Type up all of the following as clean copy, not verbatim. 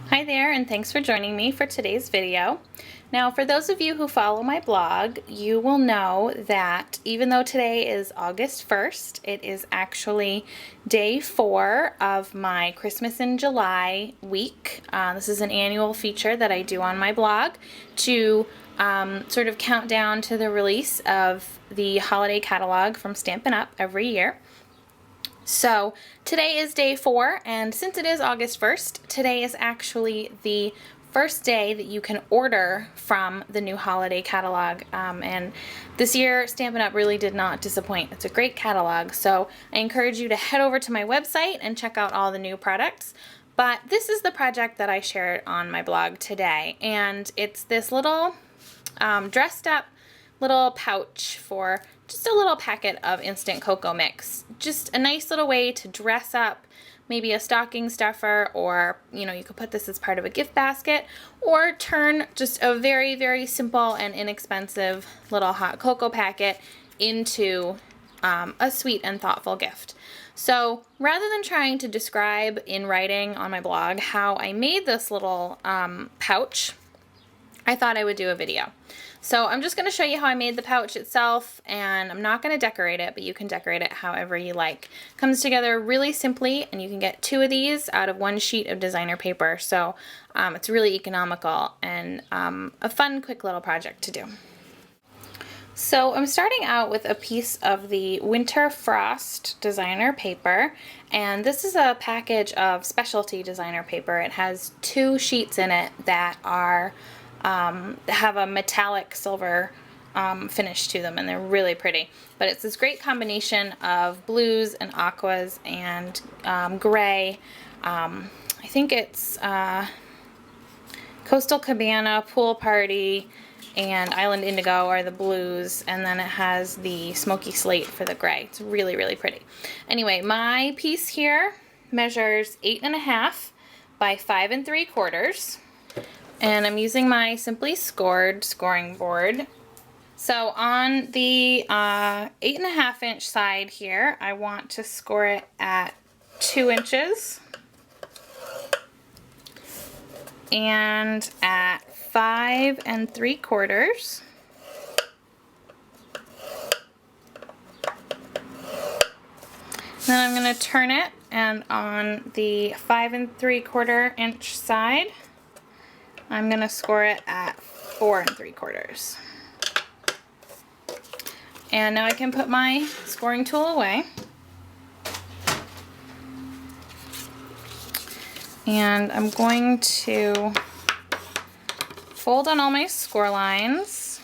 Hi there, and thanks for joining me for today's video. Now, for those of you who follow my blog, you will know that even though today is August 1st, it is actually day 4 of my Christmas in July week. This is an annual feature that I do on my blog to sort of count down to the release of the holiday catalog from Stampin' Up! Every year. So today is day 4, and since it is August 1st, today is actually the first day that you can order from the new holiday catalog. And this year, Stampin' Up! Really did not disappoint. It's a great catalog, so I encourage you to head over to my website and check out all the new products. But this is the project that I shared on my blog today, and it's this little dressed up little pouch for just a little packet of instant cocoa mix. Just a nice little way to dress up maybe a stocking stuffer, or you could put this as part of a gift basket, or turn just a very, very simple and inexpensive little hot cocoa packet into a sweet and thoughtful gift. So rather than trying to describe in writing on my blog how I made this little pouch, I thought I would do a video. So I'm just going to show you how I made the pouch itself, and I'm not going to decorate it, but you can decorate it however you like. It comes together really simply, and you can get 2 of these out of 1 sheet of designer paper, so it's really economical and a fun, quick little project to do. So I'm starting out with a piece of the Winter Frost designer paper, and this is a package of specialty designer paper. It has 2 sheets in it that are have a metallic silver finish to them, and they're really pretty. But it's this great combination of blues and aquas and gray. I think it's Coastal Cabana, Pool Party, and Island Indigo are the blues, and then it has the smoky slate for the gray. It's really, really pretty. Anyway, my piece here measures 8.5 by 5 3/4. And I'm using my Simply Scored scoring board. So on the 8.5 inch side here, I want to score it at 2 inches. And at 5 3/4. Then I'm going to turn it, and on the 5 3/4 inch side, I'm going to score it at 4 3/4. And now I can put my scoring tool away. And I'm going to fold on all my score lines.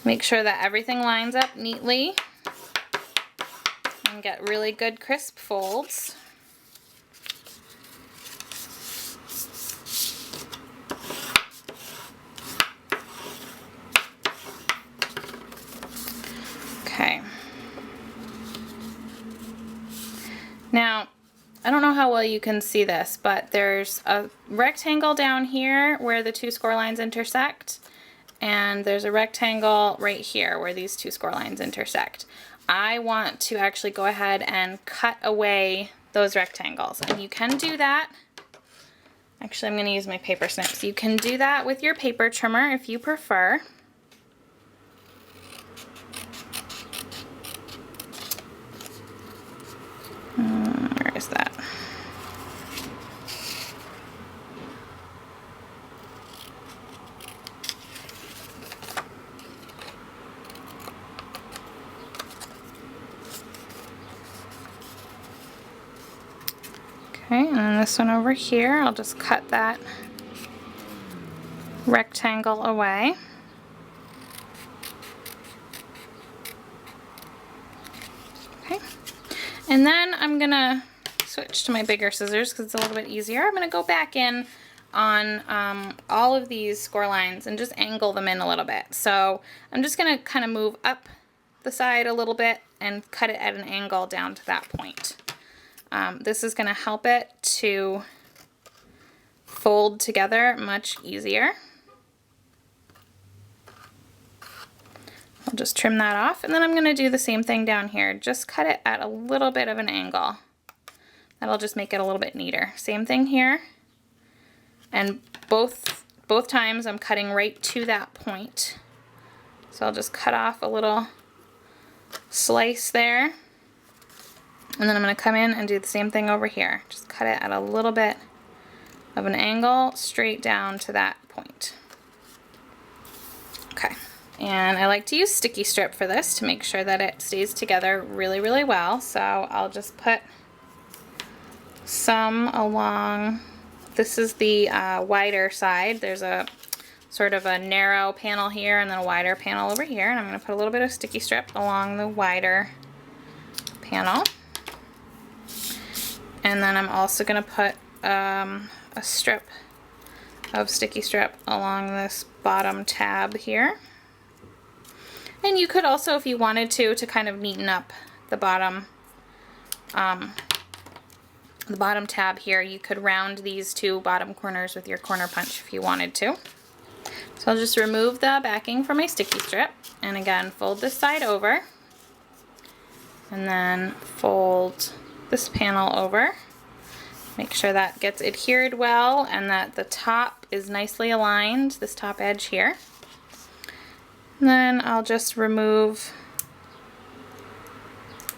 Make sure that everything lines up neatly and get really good crisp folds. Okay. Now, I don't know how well you can see this, but there's a rectangle down here where the 2 score lines intersect, and there's a rectangle right here where these 2 score lines intersect. I want to actually go ahead and cut away those rectangles, and you can do that. Actually, I'm going to use my paper snips. You can do that with your paper trimmer if you prefer. Where is that? Okay, and then this one over here, I'll just cut that rectangle away. Okay, and then I'm going to switch to my bigger scissors because it's a little bit easier. I'm going to go back in on all of these score lines and just angle them in a little bit. So I'm just going to kind of move up the side a little bit and cut it at an angle down to that point. This is going to help it to fold together much easier. I'll just trim that off, and then I'm going to do the same thing down here. Just cut it at a little bit of an angle. That'll just make it a little bit neater. Same thing here. And both times I'm cutting right to that point. So I'll just cut off a little slice there. And then I'm going to come in and do the same thing over here. Just cut it at a little bit of an angle straight down to that point. Okay. And I like to use sticky strip for this to make sure that it stays together really, really well. So I'll just put some along. This is the wider side. There's a sort of a narrow panel here and then a wider panel over here. And I'm going to put a little bit of sticky strip along the wider panel. And then I'm also going to put a strip of sticky strip along this bottom tab here. And you could also, if you wanted to kind of neaten up the bottom tab here, you could round these two bottom corners with your corner punch if you wanted to. So I'll just remove the backing from my sticky strip, and again, fold this side over, and then fold this panel over. Make sure that gets adhered well and that the top is nicely aligned, this top edge here. And then I'll just remove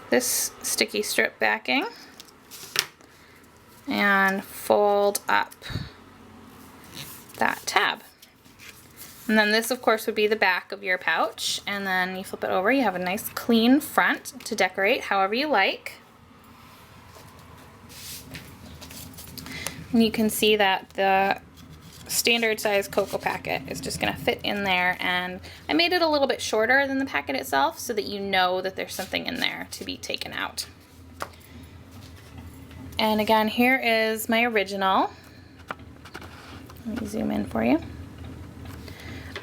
this sticky strip backing and fold up that tab. And then this, of course, would be the back of your pouch, and then you flip it over, you have a nice clean front to decorate however you like. And you can see that the standard size cocoa packet is just going to fit in there, and I made it a little bit shorter than the packet itself so that you know that there's something in there to be taken out. And again, here is my original. Let me zoom in for you.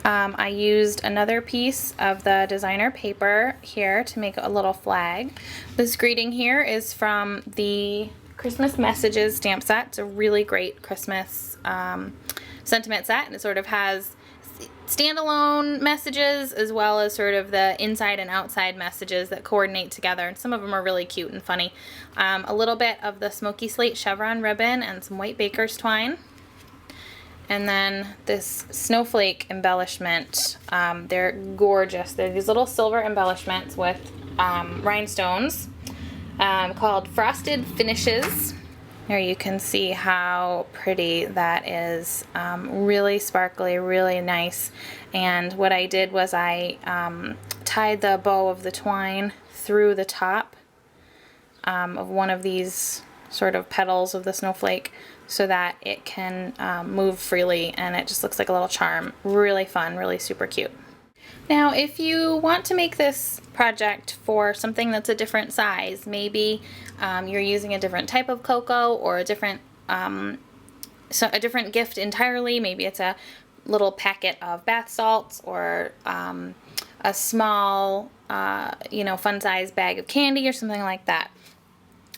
I used another piece of the designer paper here to make a little flag. This greeting here is from the Christmas Messages stamp set. It's a really great Christmas sentiment set, and it sort of has standalone messages as well as sort of the inside and outside messages that coordinate together, and some of them are really cute and funny. A little bit of the smoky slate chevron ribbon and some white baker's twine. And then this snowflake embellishment. They're gorgeous. They're these little silver embellishments with rhinestones called Frosted Finishes. There you can see how pretty that is. Really sparkly, really nice. And what I did was I tied the bow of the twine through the top of one of these sort of petals of the snowflake so that it can move freely, and it just looks like a little charm. Really fun, really super cute. Now, if you want to make this project for something that's a different size, maybe you're using a different type of cocoa or a different gift entirely. Maybe it's a little packet of bath salts or a small, fun-sized bag of candy or something like that.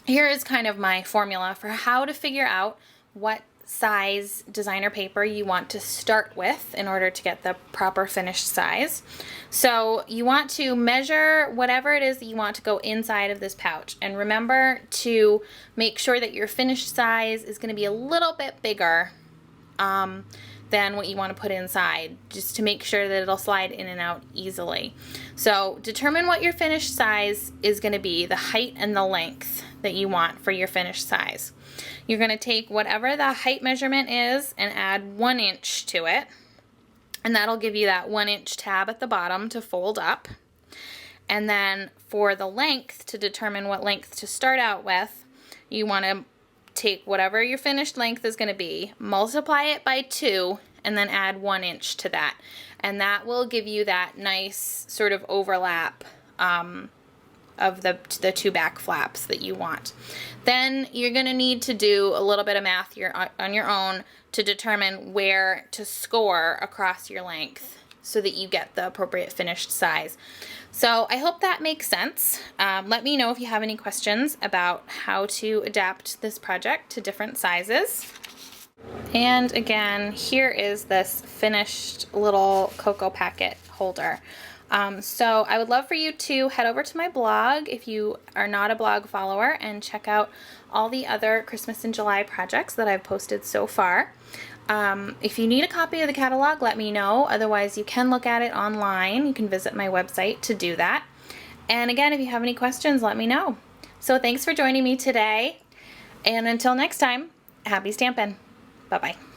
Here is kind of my formula for how to figure out what size designer paper you want to start with in order to get the proper finished size. So you want to measure whatever it is that you want to go inside of this pouch, and remember to make sure that your finished size is going to be a little bit bigger than what you want to put inside, just to make sure that it'll slide in and out easily. So determine what your finished size is going to be, the height and the length that you want for your finished size. You're going to take whatever the height measurement is and add 1 inch to it, and that'll give you that 1 inch tab at the bottom to fold up. And then for the length, to determine what length to start out with, you want to take whatever your finished length is going to be, multiply it by 2, and then add 1 inch to that. And that will give you that nice sort of overlap of the two back flaps that you want. Then you're going to need to do a little bit of math on your own to determine where to score across your length so that you get the appropriate finished size. So I hope that makes sense. Let me know if you have any questions about how to adapt this project to different sizes. And again, here is this finished little cocoa packet holder. So I would love for you to head over to my blog if you are not a blog follower and check out all the other Christmas in July projects that I've posted so far. If you need a copy of the catalog, let me know. Otherwise, you can look at it online. You can visit my website to do that. And again, if you have any questions, let me know. So thanks for joining me today. And until next time, happy stampin'. Bye-bye.